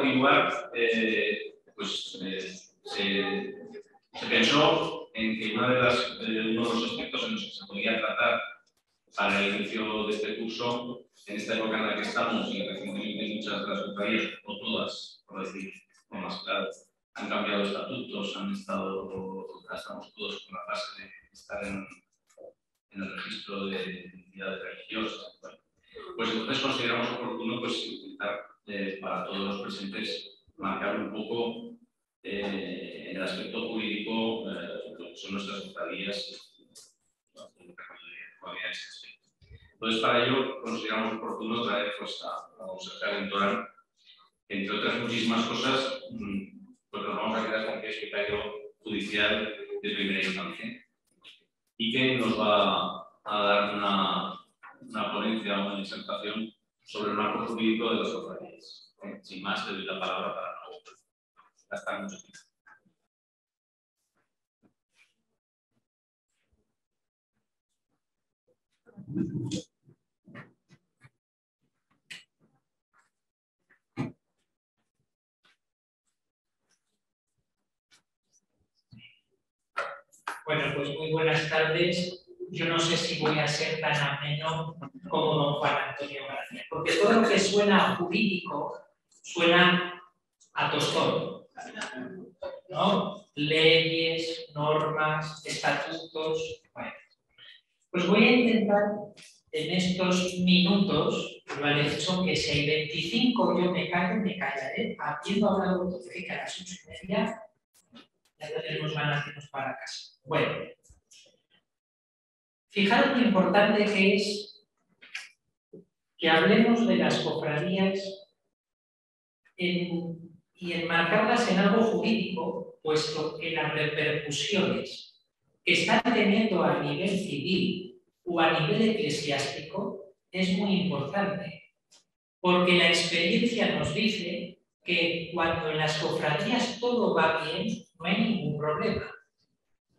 continuar, se pensó en que uno de los aspectos en los que se podía tratar para el inicio de este curso, en esta época en la que estamos y recientemente muchas de las cofradías, o todas, por decir con más claro, han cambiado estatutos, estamos todos con la fase de estar en el registro de entidades religiosas. Bueno, pues entonces consideramos oportuno intentar para todos los presentes marcar un poco en el aspecto jurídico lo que son nuestras cofradías. Entonces, para ello consideramos oportuno traer a la consejera electoral, entre otras muchísimas cosas, pues nos vamos a quedar con que es vicario judicial de primera instancia y que nos va a dar una ponencia, una disertación sobre el marco jurídico de las cofradías. Sin más, le doy la palabra para no gastar mucho tiempo. Bueno, pues muy buenas tardes. Yo no sé si voy a ser tan ameno como don Juan Antonio García, porque todo lo que suena jurídico suena a tostón, ¿no? Leyes, normas, estatutos. Bueno, pues voy a intentar en estos minutos, lo han hecho que si hay 25 yo me callaré, habiendo hablado entonces que a las 8:30 ya tenemos ganas de irnos para casa. Bueno, fijaros lo importante que es que hablemos de las cofradías y enmarcarlas en algo jurídico, puesto que las repercusiones que están teniendo a nivel civil o a nivel eclesiástico es muy importante, porque la experiencia nos dice que cuando en las cofradías todo va bien, no hay ningún problema.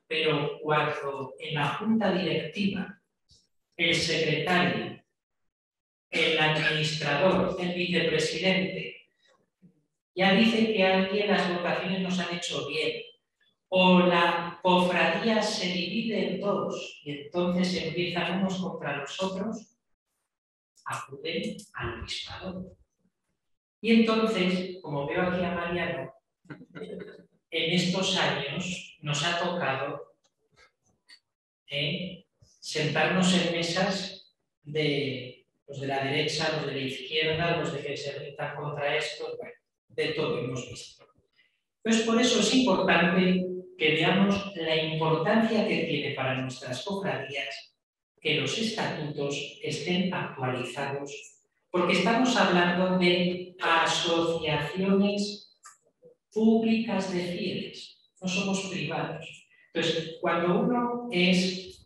Pero cuando en la junta directiva, el secretario, el administrador, el vicepresidente, ya dice que alguien las votaciones nos han hecho bien, o la cofradía se divide en dos y entonces empiezan unos contra los otros, acuden al obispado. Y entonces, como veo aquí a Mariano, en estos años nos ha tocado sentarnos en mesas de los de la derecha, los de la izquierda, los de que se gritan contra esto, bueno, de todo hemos visto. Entonces, por eso es importante que veamos la importancia que tiene para nuestras cofradías que los estatutos estén actualizados, porque estamos hablando de asociaciones públicas de fieles, no somos privados. Entonces, cuando uno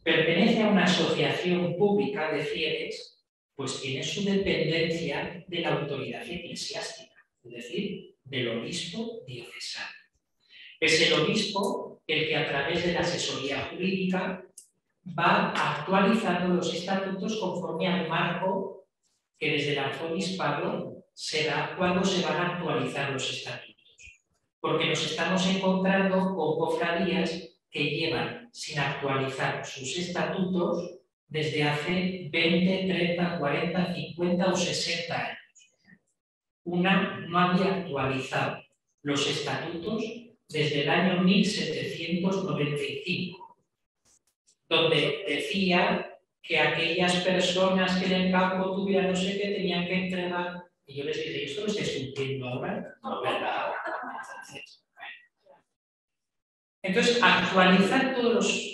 pertenece a una asociación pública de fieles, pues tiene su dependencia de la autoridad eclesiástica, es decir, del obispo diocesano. Es el obispo el que a través de la asesoría jurídica va actualizando los estatutos conforme al marco que desde el arzobispado se da cuando se van a actualizar los estatutos. Porque nos estamos encontrando con cofradías que llevan sin actualizar sus estatutos desde hace 20, 30, 40, 50 o 60 años. Una no había actualizado los estatutos desde el año 1795, donde decía que aquellas personas que en el campo tuvieran no sé qué tenían que entregar. Y yo les dije, ¿esto lo estáis cumpliendo ahora? No, ¿verdad? Entonces, actualizar todos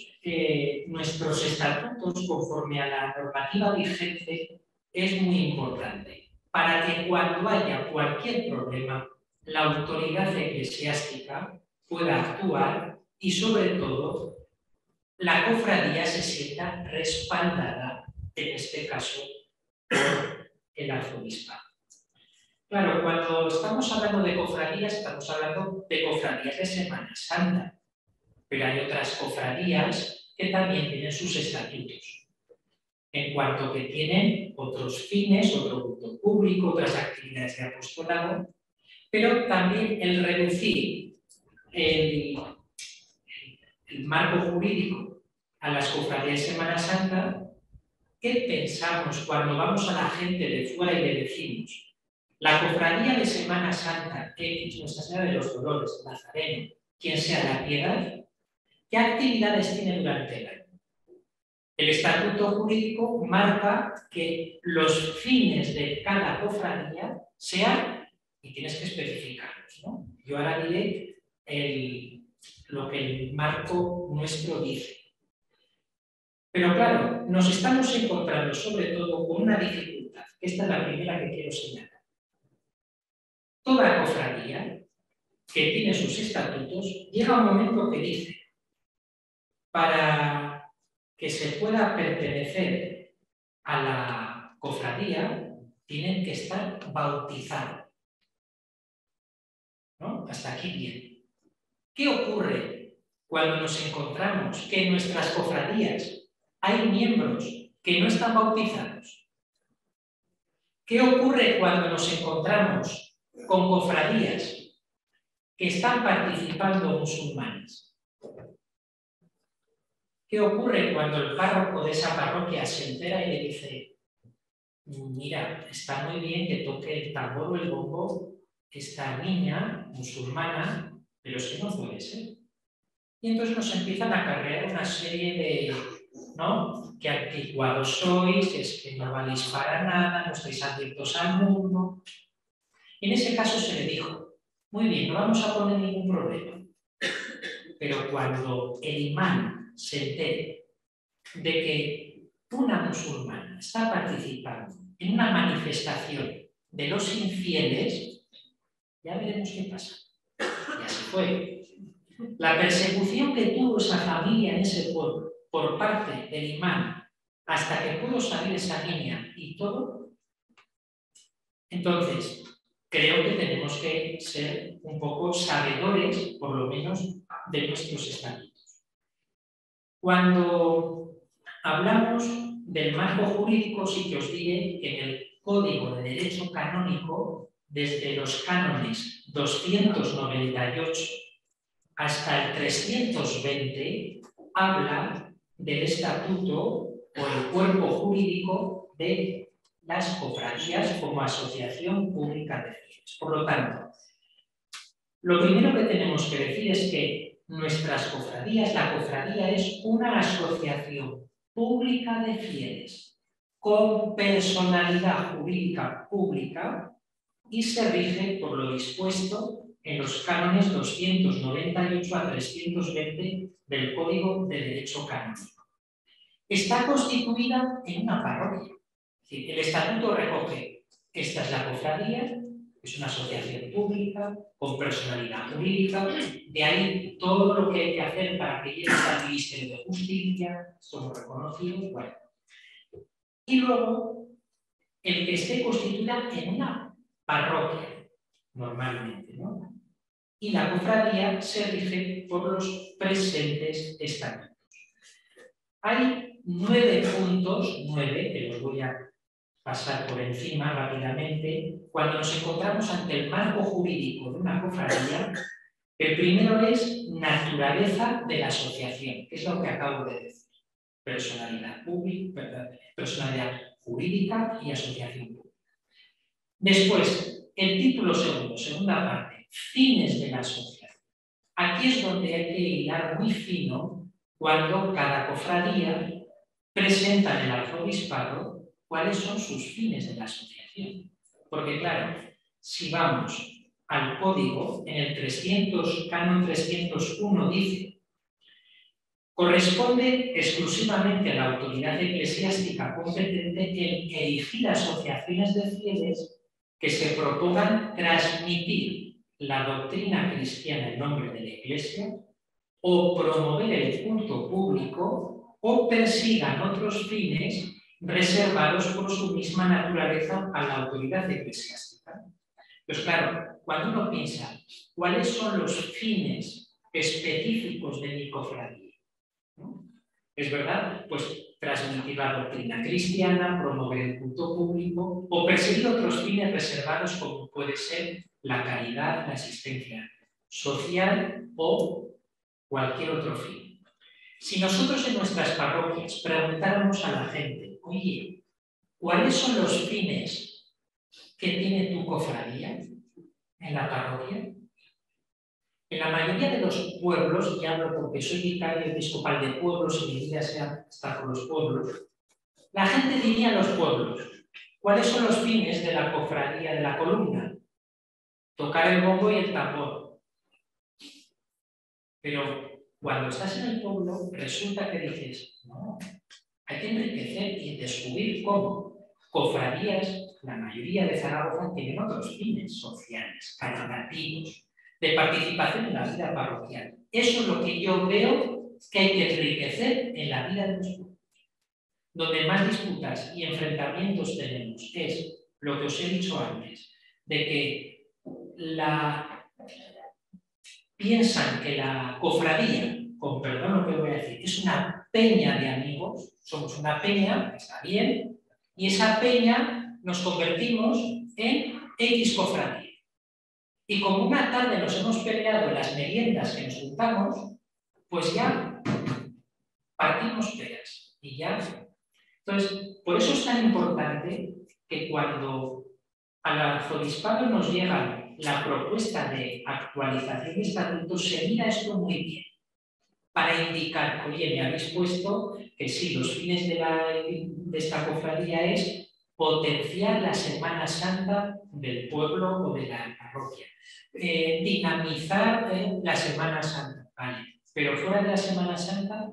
nuestros estatutos conforme a la normativa vigente es muy importante para que cuando haya cualquier problema, la autoridad eclesiástica pueda actuar y, sobre todo, la cofradía se sienta respaldada, en este caso, por el arzobispado. Claro, cuando estamos hablando de cofradías, estamos hablando de cofradías de Semana Santa. Pero hay otras cofradías que también tienen sus estatutos, en cuanto que tienen otros fines, otro culto público, otras actividades de apostolado, pero también el reducir el marco jurídico a las cofradías de Semana Santa. ¿Qué pensamos cuando vamos a la gente de fuera y le decimos: la cofradía de Semana Santa, X, Nuestra Señora de los Dolores, Nazareno, quien sea la Piedad, qué actividades tiene durante el año? El estatuto jurídico marca que los fines de cada cofradía sean, y tienes que especificarlos, ¿no? Yo ahora diré lo que el marco nuestro dice. Pero claro, nos estamos encontrando sobre todo con una dificultad. Esta es la primera que quiero señalar. Toda cofradía que tiene sus estatutos llega un momento que dice: para que se pueda pertenecer a la cofradía, tienen que estar bautizados, ¿no? Hasta aquí bien. ¿Qué ocurre cuando nos encontramos que en nuestras cofradías hay miembros que no están bautizados? ¿Qué ocurre cuando nos encontramos con cofradías que están participando musulmanes? ¿Qué ocurre cuando el párroco de esa parroquia se entera y le dice: mira, está muy bien que toque el tambor o el bombo esta niña musulmana, pero es que no puede ser? Y entonces nos empiezan a cargar una serie de, ¿no?, qué anticuados sois, es que no valéis para nada, no estáis abiertos al mundo. En ese caso se le dijo: muy bien, no vamos a poner ningún problema, pero cuando el imán se entere de que una musulmana está participando en una manifestación de los infieles, ya veremos qué pasa. Y así fue. La persecución que tuvo esa familia en ese pueblo por parte del imán hasta que pudo salir esa niña y todo. Entonces, creo que tenemos que ser un poco sabedores, por lo menos, de nuestros estatutos. Cuando hablamos del marco jurídico, sí que os diré que en el Código de Derecho Canónico, desde los cánones 298 hasta el 320, habla del estatuto o el cuerpo jurídico de las cofradías como asociación pública de fieles. Por lo tanto, lo primero que tenemos que decir es que nuestras cofradías, la cofradía es una asociación pública de fieles con personalidad jurídica pública y se rige por lo dispuesto en los cánones 298 a 320 del Código de Derecho Canónico. Está constituida en una parroquia. Es decir, el estatuto recoge: esta es la cofradía, es una asociación pública con personalidad jurídica, de ahí todo lo que hay que hacer para que llegue al Ministerio de Justicia, somos reconocidos, bueno. Y luego, el que esté constituida en una parroquia, normalmente, ¿no? Y la cofradía se rige por los presentes estatutos. Hay 9 puntos, que los voy a pasar por encima rápidamente. Cuando nos encontramos ante el marco jurídico de una cofradía, el primero es naturaleza de la asociación, que es lo que acabo de decir: personalidad pública, personalidad jurídica y asociación pública. Después, el título segundo, segunda parte: fines de la asociación. Aquí es donde hay que hilar muy fino cuando cada cofradía presenta en el arzobispado cuáles son sus fines de la asociación. Porque claro, si vamos al código, en el canon 301 dice: corresponde exclusivamente a la autoridad eclesiástica competente en erigir asociaciones de fieles que se propongan transmitir la doctrina cristiana en nombre de la Iglesia, o promover el culto público, o persigan otros fines reservados por su misma naturaleza a la autoridad eclesiástica. Pues claro, cuando uno piensa cuáles son los fines específicos de mi cofradía, ¿no? Es verdad, pues transmitir la doctrina cristiana, promover el culto público o perseguir otros fines reservados como puede ser la caridad, la asistencia social o cualquier otro fin. Si nosotros en nuestras parroquias preguntáramos a la gente, oye, ¿cuáles son los fines que tiene tu cofradía en la parroquia? En la mayoría de los pueblos, y hablo porque soy vicario episcopal de pueblos y mi vida está con los pueblos, la gente diría los pueblos, ¿cuáles son los fines de la cofradía de la columna? Tocar el bombo y el tambor. Pero cuando estás en el pueblo, resulta que dices, no, hay que enriquecer y descubrir cómo cofradías, la mayoría de Zaragoza, tienen otros fines sociales, caritativos, de participación en la vida parroquial. Eso es lo que yo veo que hay que enriquecer en la vida de los pueblos. Donde más disputas y enfrentamientos tenemos es lo que os he dicho antes, de que piensan que la cofradía, con perdón lo que voy a decir, es una peña de amigos, somos una peña, está bien, y esa peña nos convertimos en X cofradía. Y como una tarde nos hemos peleado en las meriendas que nos juntamos, pues ya partimos peras y ya. Entonces, por eso es tan importante que cuando al arzobispado nos llega la propuesta de actualización de estatutos, se mira esto muy bien para indicar, oye, me habéis puesto que sí, los fines de esta cofradía es potenciar la Semana Santa del pueblo o de la parroquia, dinamizar la Semana Santa, vale, pero fuera de la Semana Santa,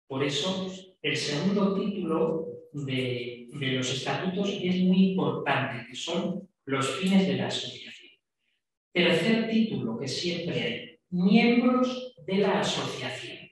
por eso el segundo título de los estatutos es muy importante, que son los fines de la asociación. Tercer título que siempre hay, miembros de la asociación.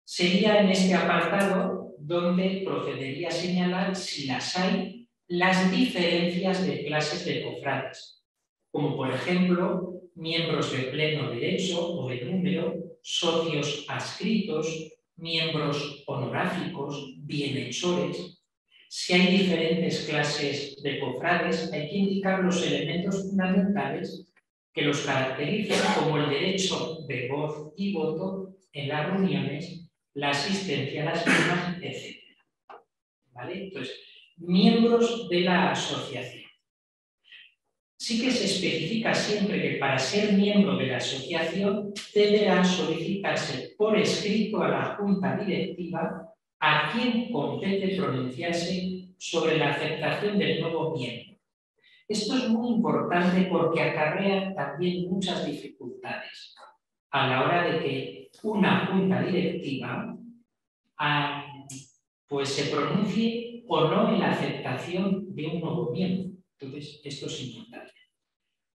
Sería en este apartado donde procedería a señalar, si las hay, las diferencias de clases de cofrades, como por ejemplo, miembros de pleno derecho o de número, socios adscritos, miembros honoráficos, bienhechores. Si hay diferentes clases de cofrades, hay que indicar los elementos fundamentales que los caracterizan, como el derecho de voz y voto en las reuniones, la asistencia a las mismas, etc. ¿Vale? Entonces, miembros de la asociación. Sí que se especifica siempre que para ser miembro de la asociación deberá solicitarse por escrito a la Junta Directiva a quien compete pronunciarse sobre la aceptación del nuevo miembro. Esto es muy importante porque acarrea también muchas dificultades a la hora de que una Junta Directiva pues se pronuncie o no en la aceptación de un nuevo miembro. Entonces, esto es importante.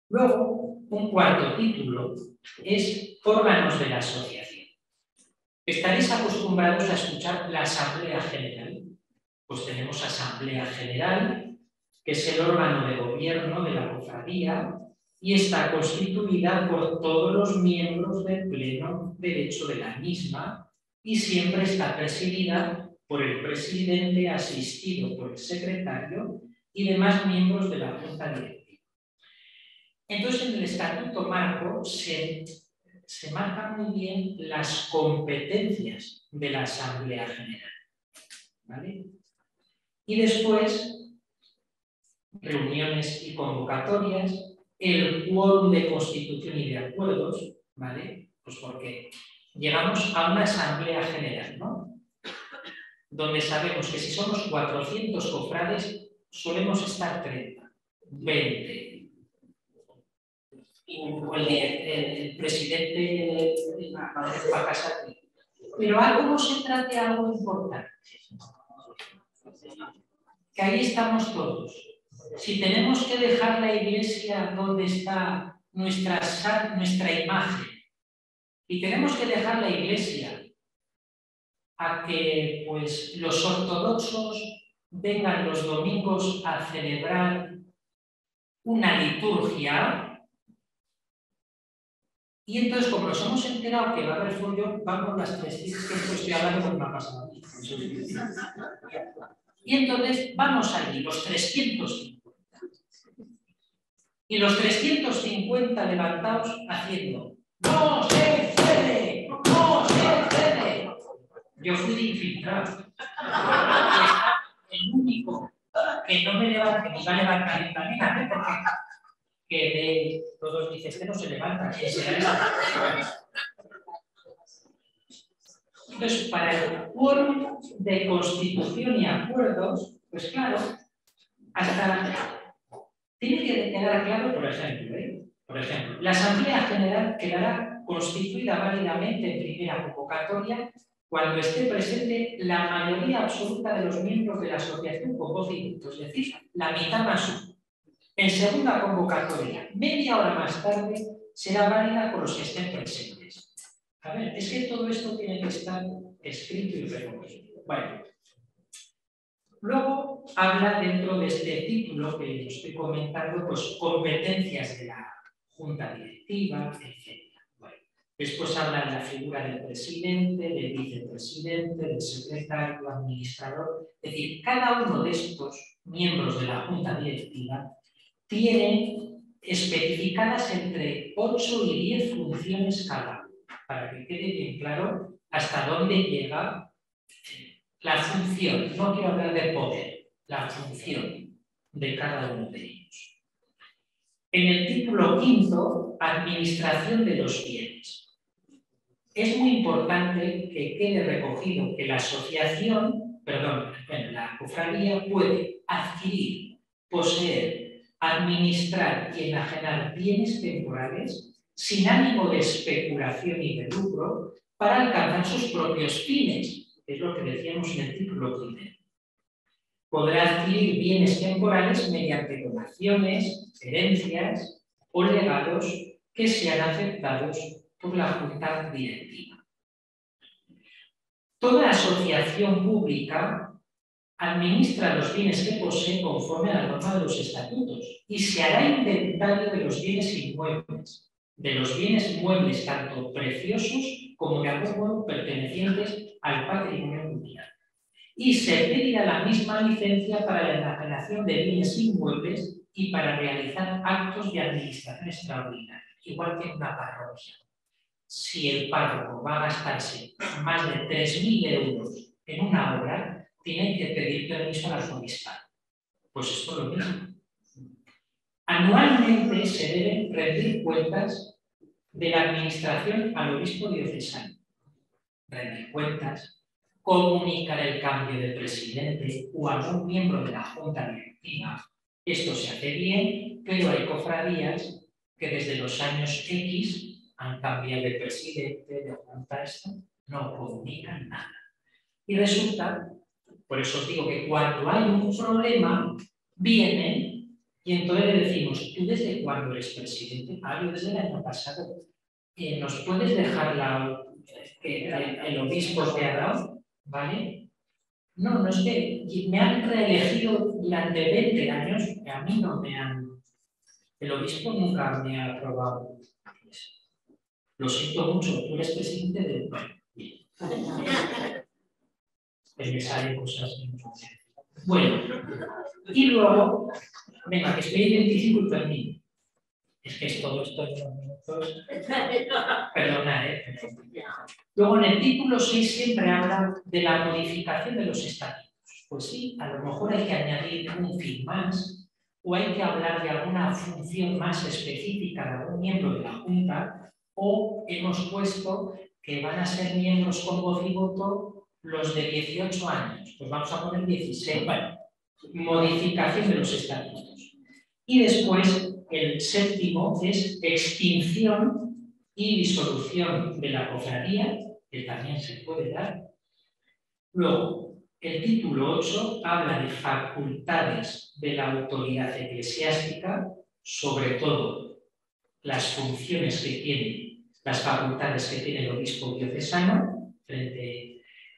Luego, un cuarto título es órganos de la asociación. Estaréis acostumbrados a escuchar la Asamblea General. Pues tenemos Asamblea General, que es el órgano de gobierno de la cofradía y está constituida por todos los miembros del pleno derecho de la misma y siempre está presidida por el presidente, asistido por el secretario y demás miembros de la Junta Directiva. Entonces, en el Estatuto Marco se marcan muy bien las competencias de la Asamblea General. ¿Vale? Y después, reuniones y convocatorias, el quórum de constitución y de acuerdos, ¿vale? Pues porque llegamos a una Asamblea General, ¿no? Donde sabemos que si somos 400 cofrades, solemos estar 30, 20. El presidente va a casa. Pero algo nos entra de algo importante. Que ahí estamos todos. Si tenemos que dejar la iglesia donde está nuestra imagen y tenemos que dejar la iglesia a que pues, los ortodoxos vengan los domingos a celebrar una liturgia, Y entonces, como nos hemos enterado que va a haber follón, vamos las 300, que esto estoy hablando porque me ha pasado a mí. Y entonces vamos allí, los 350. Y los 350 levantados haciendo ¡no se cede! ¡No se cede! Yo fui de infiltrado. El único que no me levanta, que me va a levantar en la vida, porque que todos dicen que no se levanta. Entonces, para el quórum de constitución y acuerdos, pues claro, hasta tiene que quedar claro, por ejemplo, la Asamblea General quedará constituida válidamente en primera convocatoria cuando esté presente la mayoría absoluta de los miembros de la asociación con voz y voto, es decir, la mitad más uno. En segunda convocatoria, media hora más tarde, será válida por los que estén presentes. A ver, es que todo esto tiene que estar escrito y reconocido. Bueno, luego habla dentro de este título que estoy comentando, pues competencias de la Junta Directiva, etc. Bueno, después habla de la figura del presidente, del vicepresidente, del secretario, administrador. Es decir, cada uno de estos miembros de la Junta Directiva tiene especificadas entre 8 y 10 funciones cada uno, para que quede bien claro hasta dónde llega la función. No quiero hablar de poder, la función de cada uno de ellos. En el título quinto, administración de los bienes. Es muy importante que quede recogido que la la cofradía puede adquirir, poseer, administrar y enajenar bienes temporales sin ánimo de especulación y de lucro para alcanzar sus propios fines, es lo que decíamos en el título primero. Podrá adquirir bienes temporales mediante donaciones, herencias o legados que sean aceptados por la Junta Directiva. Toda asociación pública administra los bienes que posee conforme a la norma de los estatutos y se hará inventario de los bienes inmuebles, de los bienes muebles tanto preciosos como de algún modo pertenecientes al patrimonio mundial. Y se pedirá la misma licencia para la enajenación de bienes inmuebles y para realizar actos de administración extraordinaria, igual que en una parroquia. Si el párroco va a gastarse más de 3.000 euros en una obra, tienen que pedir permiso al arzobispado. Pues esto es lo mismo. Anualmente se deben rendir cuentas de la administración al obispo diocesano. Rendir cuentas, comunicar el cambio de presidente o algún miembro de la Junta Directiva. Esto se hace bien, pero hay cofradías que desde los años X han cambiado de presidente, de junta, esto, no comunican nada. Y resulta, por eso os digo que cuando hay un problema, vienen y entonces le decimos, ¿tú desde cuándo eres presidente? Ah, yo desde el año pasado. ¿Nos puedes dejar el obispo te ha dado? ¿Vale? No, no es que me han reelegido durante 20 años, que a mí no me han... El obispo nunca me ha aprobado. Lo siento mucho, tú eres presidente de... Bueno, bien. Que me salen cosas. Bueno, y luego, venga, que estoy en 25 y termino. Es que es todo esto en unos minutos. Perdonad, Luego en el título 6 siempre habla de la modificación de los estatutos. Pues sí, a lo mejor hay que añadir un fin más, o hay que hablar de alguna función más específica de algún miembro de la Junta, o hemos puesto que van a ser miembros con voz y voto los de 18 años. Pues vamos a poner 16. Bueno, modificación de los estatutos. Y después, el séptimo es extinción y disolución de la cofradía, que también se puede dar. Luego, el título 8 habla de facultades de la autoridad eclesiástica, sobre todo las funciones que tiene, las facultades que tiene el obispo diocesano,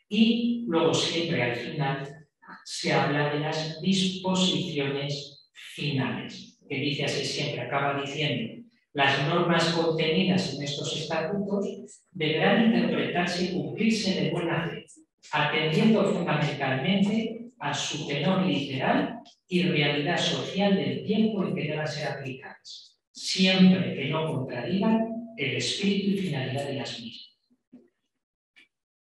y luego siempre al final se habla de las disposiciones finales, que dice así siempre, acaba diciendo Las normas contenidas en estos estatutos deberán interpretarse y cumplirse de buena fe, atendiendo fundamentalmente a su tenor literal y realidad social del tiempo en que deban ser aplicadas, siempre que no contradigan el espíritu y finalidad de las mismas.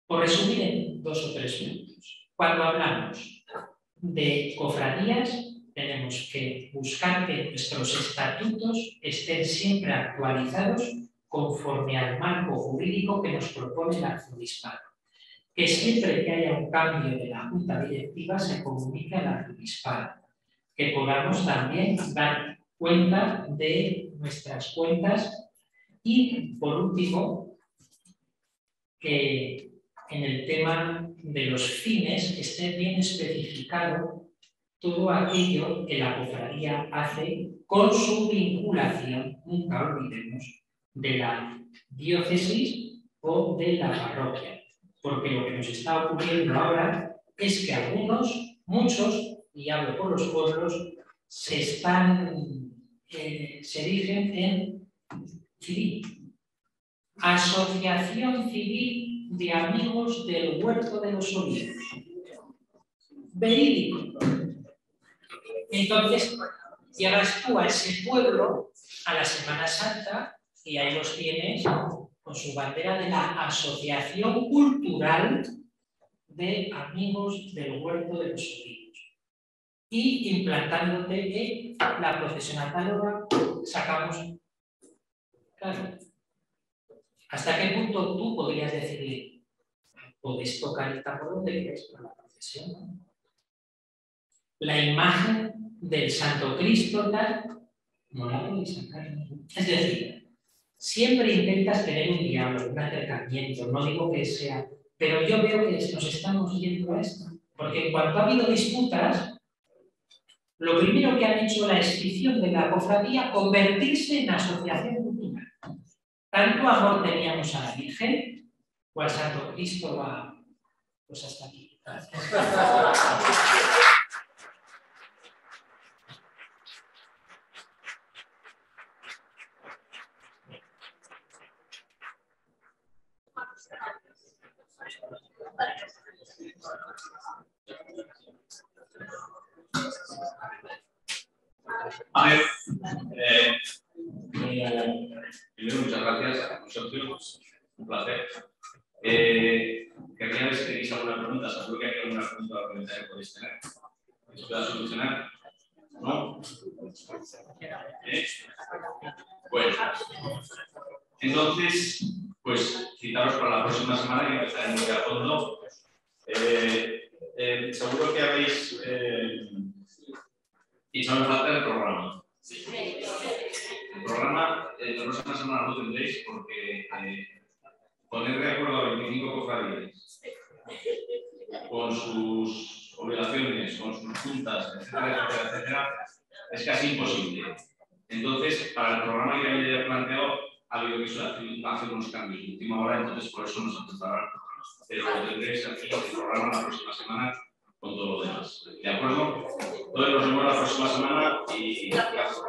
Por resumir en 2 o 3 puntos, cuando hablamos de cofradías, tenemos que buscar que nuestros estatutos estén siempre actualizados conforme al marco jurídico que nos propone el arzobispado. Que siempre que haya un cambio de la junta directiva se comunique al arzobispado. Que podamos también dar cuenta de nuestras cuentas y, por último, que en el tema de los fines esté bien especificado todo aquello que la cofradía hace con su vinculación, nunca olvidemos, de la diócesis o de la parroquia. Porque lo que nos está ocurriendo ahora es que algunos, muchos, y hablo por los pueblos, se erigen en civil. Asociación Civil de Amigos del Huerto de los Olivos. Verídico. Entonces, llegas tú a ese pueblo a la Semana Santa y ahí los tienes con su bandera de la Asociación Cultural de Amigos del Huerto de los Olivos. Y implantándote en la procesión a tal hora, sacamos. Claro. ¿Hasta qué punto tú podrías decirle, podéis tocar el tambor donde queráis para la procesión, ¿no? La imagen del Santo Cristo tal, no la podéis sacar. Es decir, siempre intentas tener un diálogo, un acercamiento, no digo que sea, pero yo veo que nos estamos yendo a esto, porque en cuanto ha habido disputas, lo primero que han hecho la extinción de la cofradía, convertirse en asociación cultural. Tanto amor teníamos a la Virgen, o al Santo Cristo va, pues hasta aquí. A ver, primero muchas gracias a vosotros, un placer. Querría ver si tenéis alguna pregunta, seguro que hay alguna pregunta que podéis tener. ¿Que se pueda solucionar? ¿No? Bueno, entonces, pues citaros para la próxima semana que empezaremos muy a fondo. Seguro que habéis echado en falta el programa. El programa la próxima semana lo tendréis porque poner de acuerdo a 25 cofradías con sus obligaciones, con sus juntas, etcétera, etcétera, etcétera, es casi imposible. Entonces, para el programa que había planteado, ha habido que hacer unos cambios de última hora, entonces por eso nos apuntarán. Pero tendréis aquí el programa la próxima semana con todo lo demás. ¿De acuerdo? Entonces nos vemos la próxima semana y gracias.